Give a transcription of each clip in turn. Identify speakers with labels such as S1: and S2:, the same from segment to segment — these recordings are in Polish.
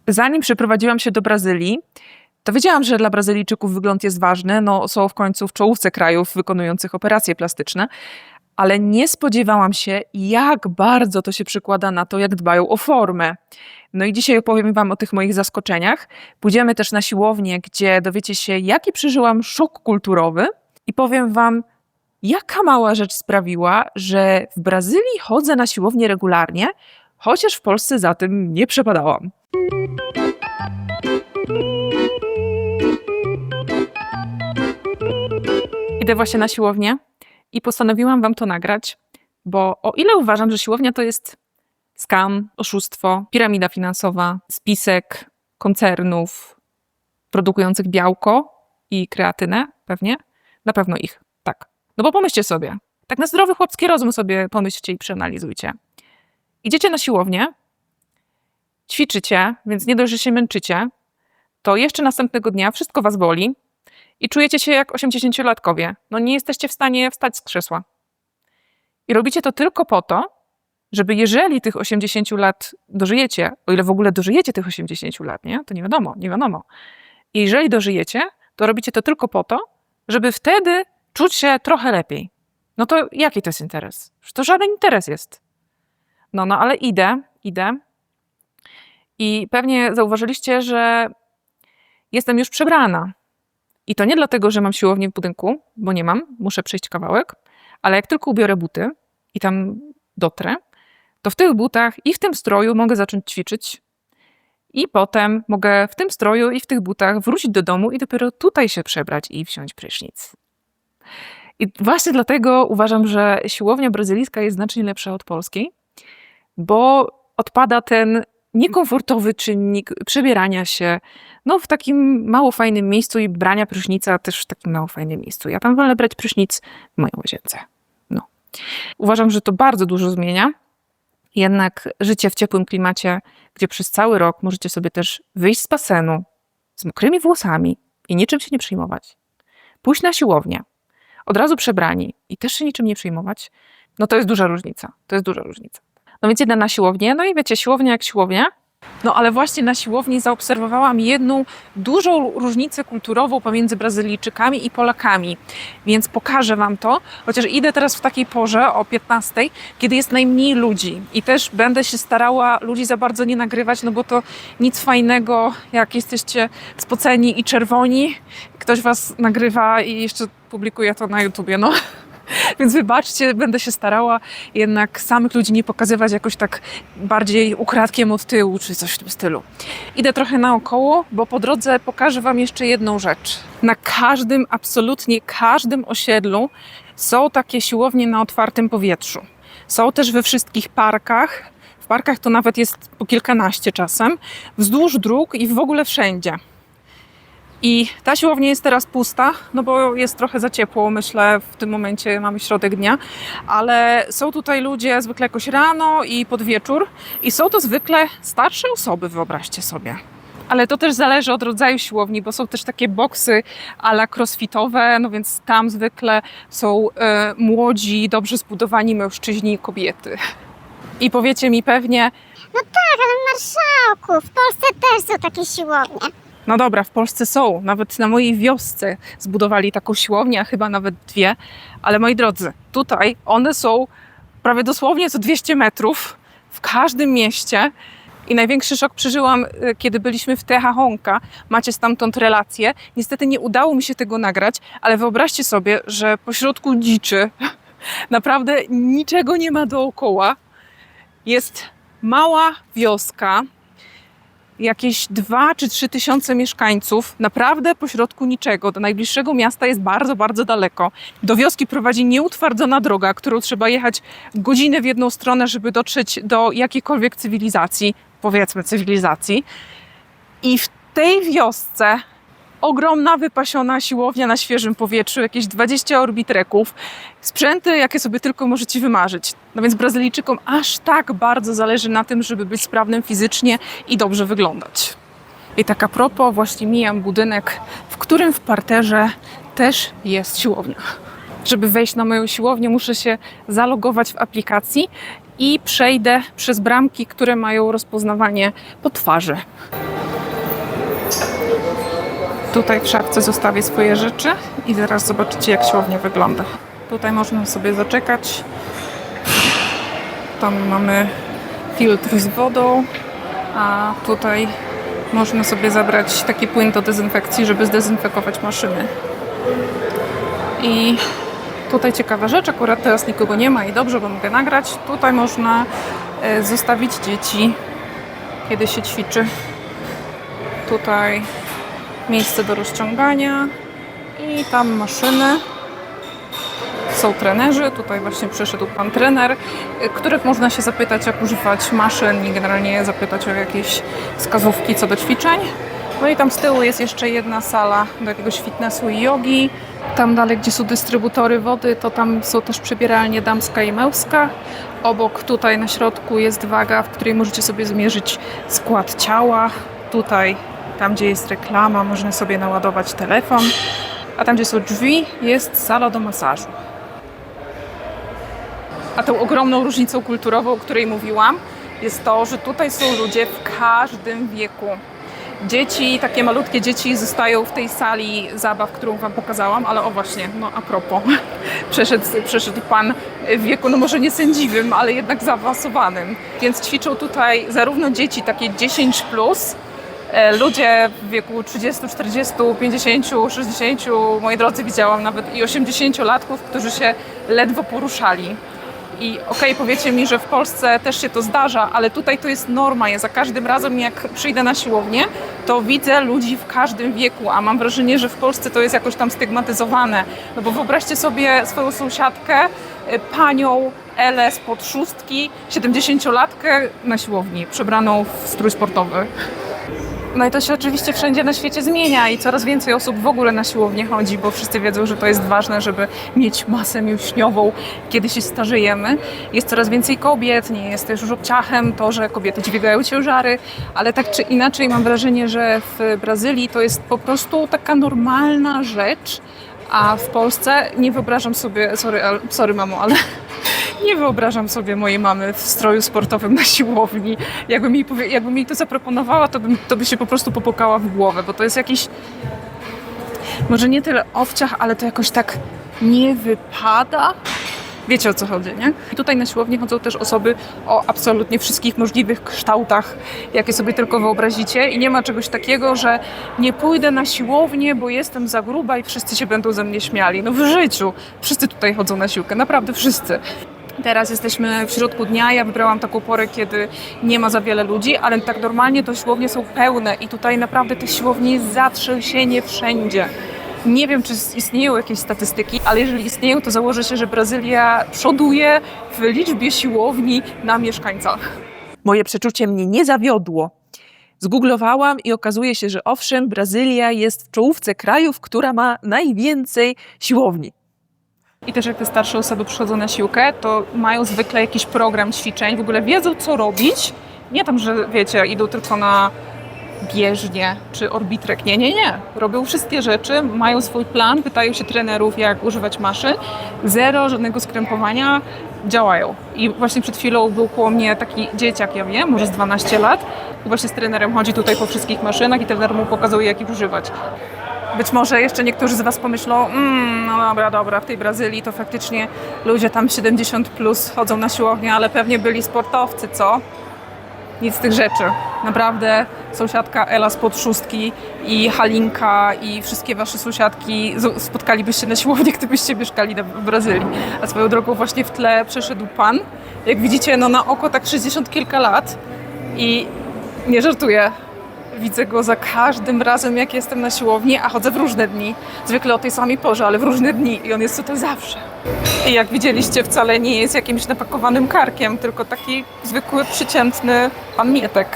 S1: Zanim przeprowadziłam się do Brazylii, to wiedziałam, że dla Brazylijczyków wygląd jest ważny. No, są w końcu w czołówce krajów wykonujących operacje plastyczne. Ale nie spodziewałam się, jak bardzo to się przekłada na to, jak dbają o formę. No i dzisiaj opowiem wam o tych moich zaskoczeniach. Pójdziemy też na siłownię, gdzie dowiecie się, jaki przeżyłam szok kulturowy i powiem wam, jaka mała rzecz sprawiła, że w Brazylii chodzę na siłownię regularnie, chociaż w Polsce za tym nie przepadałam. Idę właśnie na siłownię i postanowiłam wam to nagrać, bo o ile uważam, że siłownia to jest skam, oszustwo, piramida finansowa, spisek koncernów produkujących białko i kreatynę, pewnie, na pewno ich, tak. No bo pomyślcie sobie, tak na zdrowy chłopski rozum sobie pomyślcie i przeanalizujcie. Idziecie na siłownię, ćwiczycie, więc nie dość, że się męczycie, to jeszcze następnego dnia wszystko was boli i czujecie się jak 80-latkowie. No nie jesteście w stanie wstać z krzesła. I robicie to tylko po to, żeby jeżeli tych 80 lat dożyjecie, o ile w ogóle dożyjecie tych 80 lat, nie? To nie wiadomo. I jeżeli dożyjecie, to robicie to tylko po to, żeby wtedy czuć się trochę lepiej. No to jaki to jest interes? Że to żaden interes jest. No ale idę i pewnie zauważyliście, że jestem już przebrana. I to nie dlatego, że mam siłownię w budynku, bo nie mam, muszę przejść kawałek, ale jak tylko ubiorę buty i tam dotrę, to w tych butach i w tym stroju mogę zacząć ćwiczyć i potem mogę w tym stroju i w tych butach wrócić do domu i dopiero tutaj się przebrać i wziąć prysznic. I właśnie dlatego uważam, że siłownia brazylijska jest znacznie lepsza od polskiej, bo odpada ten niekomfortowy czynnik przebierania się w takim mało fajnym miejscu i brania prysznica też w takim mało fajnym miejscu. Ja tam wolę brać prysznic w mojej łazience. Uważam, że to bardzo dużo zmienia. Jednak życie w ciepłym klimacie, gdzie przez cały rok możecie sobie też wyjść z basenu z mokrymi włosami i niczym się nie przejmować, pójść na siłownię, od razu przebrani i też się niczym nie przejmować, no to jest duża różnica. No więc idę na siłownię, no i wiecie, siłownia jak siłownia. No ale właśnie na siłowni zaobserwowałam jedną dużą różnicę kulturową pomiędzy Brazylijczykami i Polakami. Więc pokażę wam to, chociaż idę teraz w takiej porze o 15:00, kiedy jest najmniej ludzi. I też będę się starała ludzi za bardzo nie nagrywać, no bo to nic fajnego, jak jesteście spoceni i czerwoni. Ktoś was nagrywa i jeszcze publikuje to na YouTubie, no. Więc wybaczcie, będę się starała jednak samych ludzi nie pokazywać jakoś tak bardziej ukradkiem od tyłu, czy coś w tym stylu. Idę trochę naokoło, bo po drodze pokażę wam jeszcze jedną rzecz. Na absolutnie każdym osiedlu są takie siłownie na otwartym powietrzu. Są też we wszystkich parkach. W parkach to nawet jest po kilkanaście czasem. Wzdłuż dróg i w ogóle wszędzie. I ta siłownia jest teraz pusta, no bo jest trochę za ciepło, myślę, w tym momencie mamy środek dnia, ale są tutaj ludzie zwykle jakoś rano i pod wieczór i są to zwykle starsze osoby, wyobraźcie sobie. Ale to też zależy od rodzaju siłowni, bo są też takie boksy a la crossfitowe, no więc tam zwykle są młodzi, dobrze zbudowani mężczyźni i kobiety. I powiecie mi pewnie...
S2: No tak, ale marszałku, w Polsce też są takie siłownie.
S1: No dobra, w Polsce są. Nawet na mojej wiosce zbudowali taką siłownię, a chyba nawet dwie. Ale moi drodzy, tutaj one są prawie dosłownie co 200 metrów w każdym mieście. I największy szok przeżyłam, kiedy byliśmy w Tehahonka. Macie stamtąd relację. Niestety nie udało mi się tego nagrać, ale wyobraźcie sobie, że pośrodku dziczy naprawdę niczego nie ma dookoła. Jest mała wioska, jakieś 2 czy 3 tysiące mieszkańców, naprawdę pośrodku niczego. Do najbliższego miasta jest bardzo, bardzo daleko. Do wioski prowadzi nieutwardzona droga, którą trzeba jechać godzinę w jedną stronę, żeby dotrzeć do jakiejkolwiek cywilizacji, powiedzmy cywilizacji. I w tej wiosce ogromna, wypasiona siłownia na świeżym powietrzu, jakieś 20 orbitreków, sprzęty, jakie sobie tylko możecie wymarzyć. No więc Brazylijczykom aż tak bardzo zależy na tym, żeby być sprawnym fizycznie i dobrze wyglądać. I tak a propos, właśnie mijam budynek, w którym w parterze też jest siłownia. Żeby wejść na moją siłownię, muszę się zalogować w aplikacji i przejdę przez bramki, które mają rozpoznawanie po twarzy. Tutaj w szafce zostawię swoje rzeczy i zaraz zobaczycie, jak siłownia wygląda. Tutaj można sobie zaczekać. Tam mamy filtr z wodą, a tutaj można sobie zabrać taki płyn do dezynfekcji, żeby zdezynfekować maszyny. I tutaj ciekawa rzecz, akurat teraz nikogo nie ma i dobrze, bo mogę nagrać. Tutaj można zostawić dzieci, kiedy się ćwiczy. Tutaj miejsce do rozciągania i tam maszyny. Są trenerzy, tutaj właśnie przyszedł pan trener, których można się zapytać, jak używać maszyn i generalnie zapytać o jakieś wskazówki co do ćwiczeń. No i tam z tyłu jest jeszcze jedna sala do jakiegoś fitnessu i jogi. Tam dalej, gdzie są dystrybutory wody, to tam są też przebieralnie damska i męska. Obok tutaj na środku jest waga, w której możecie sobie zmierzyć skład ciała. Tutaj, tam gdzie jest reklama, można sobie naładować telefon. A tam, gdzie są drzwi, jest sala do masażu. A tą ogromną różnicą kulturową, o której mówiłam, jest to, że tutaj są ludzie w każdym wieku. Dzieci, takie malutkie dzieci zostają w tej sali zabaw, którą wam pokazałam, ale o właśnie, no a propos, przeszedł pan w wieku, no może nie sędziwym, ale jednak zaawansowanym. Więc ćwiczą tutaj zarówno dzieci takie 10+, ludzie w wieku 30, 40, 50, 60, moi drodzy, widziałam nawet i 80-latków, którzy się ledwo poruszali. I okej, powiecie mi, że w Polsce też się to zdarza, ale tutaj to jest norma. Ja za każdym razem, jak przyjdę na siłownię, to widzę ludzi w każdym wieku, a mam wrażenie, że w Polsce to jest jakoś tam stygmatyzowane. No bo wyobraźcie sobie swoją sąsiadkę, panią Elę spod szóstki, 70-latkę na siłowni, przebraną w strój sportowy. No i to się oczywiście wszędzie na świecie zmienia i coraz więcej osób w ogóle na siłownię chodzi, bo wszyscy wiedzą, że to jest ważne, żeby mieć masę mięśniową, kiedy się starzejemy. Jest coraz więcej kobiet, nie jest też już obciachem to, że kobiety dźwigają ciężary, ale tak czy inaczej mam wrażenie, że w Brazylii to jest po prostu taka normalna rzecz, a w Polsce nie wyobrażam sobie, sorry mamo, ale nie wyobrażam sobie mojej mamy w stroju sportowym na siłowni. Jakbym jej to zaproponowała, to by się po prostu popukała w głowę, bo to jest jakiś, może nie tyle owciach, ale to jakoś tak nie wypada. Wiecie, o co chodzi, nie? I tutaj na siłownię chodzą też osoby o absolutnie wszystkich możliwych kształtach, jakie sobie tylko wyobrazicie i nie ma czegoś takiego, że nie pójdę na siłownię, bo jestem za gruba i wszyscy się będą ze mnie śmiali. No w życiu wszyscy tutaj chodzą na siłkę, naprawdę wszyscy. Teraz jesteśmy w środku dnia, ja wybrałam taką porę, kiedy nie ma za wiele ludzi, ale tak normalnie to siłownie są pełne i tutaj naprawdę tych siłowni jest zatrzęsienie wszędzie. Nie wiem, czy istnieją jakieś statystyki, ale jeżeli istnieją, to założę się, że Brazylia przoduje w liczbie siłowni na mieszkańca.
S3: Moje przeczucie mnie nie zawiodło. Zgooglowałam i okazuje się, że owszem, Brazylia jest w czołówce krajów, która ma najwięcej siłowni.
S1: I też jak te starsze osoby przychodzą na siłkę, to mają zwykle jakiś program ćwiczeń, w ogóle wiedzą, co robić. Nie tam, że wiecie, idą tylko na bieżnię czy orbitrek. Nie. Robią wszystkie rzeczy, mają swój plan, pytają się trenerów, jak używać maszyn. Zero, żadnego skrępowania, działają. I właśnie przed chwilą był koło mnie taki dzieciak, ja wiem, może z 12 lat. I właśnie z trenerem chodzi tutaj po wszystkich maszynach i trener mu pokazuje, jak ich używać. Być może jeszcze niektórzy z was pomyślą, no dobra, w tej Brazylii to faktycznie ludzie tam 70+ chodzą na siłownię, ale pewnie byli sportowcy, co? Nic z tych rzeczy. Naprawdę sąsiadka Ela spod szóstki i Halinka i wszystkie wasze sąsiadki spotkalibyście na siłowni, gdybyście mieszkali w Brazylii. A swoją drogą właśnie w tle przeszedł pan. Jak widzicie, no na oko tak 60 kilka lat i nie żartuję. Widzę go za każdym razem, jak jestem na siłowni, a chodzę w różne dni. Zwykle o tej samej porze, ale w różne dni i on jest tutaj zawsze. I jak widzieliście, wcale nie jest jakimś napakowanym karkiem, tylko taki zwykły, przeciętny pan Mietek.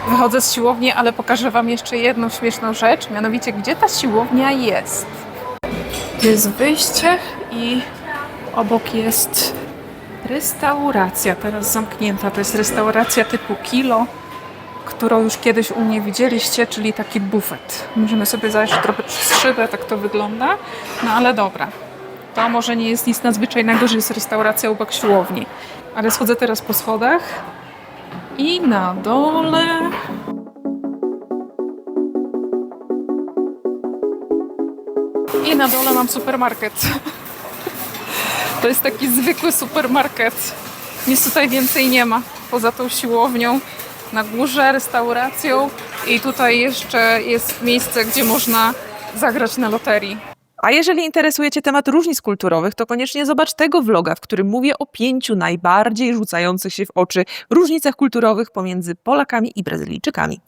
S1: Wychodzę z siłowni, ale pokażę wam jeszcze jedną śmieszną rzecz, mianowicie gdzie ta siłownia jest. To jest wyjście i obok jest restauracja, teraz zamknięta. To jest restauracja typu Kilo, którą już kiedyś u mnie widzieliście, czyli taki bufet. Możemy sobie zajrzeć trochę przez szybę, tak to wygląda. No ale dobra, to może nie jest nic nadzwyczajnego, że jest restauracja obok siłowni. Ale schodzę teraz po schodach i na dole I na dole mam supermarket. To jest taki zwykły supermarket. Nic tutaj więcej nie ma, poza tą siłownią. Na górze restauracją i tutaj jeszcze jest miejsce, gdzie można zagrać na loterii.
S3: A jeżeli interesuje Cię temat różnic kulturowych, to koniecznie zobacz tego vloga, w którym mówię o 5 najbardziej rzucających się w oczy różnicach kulturowych pomiędzy Polakami i Brazylijczykami.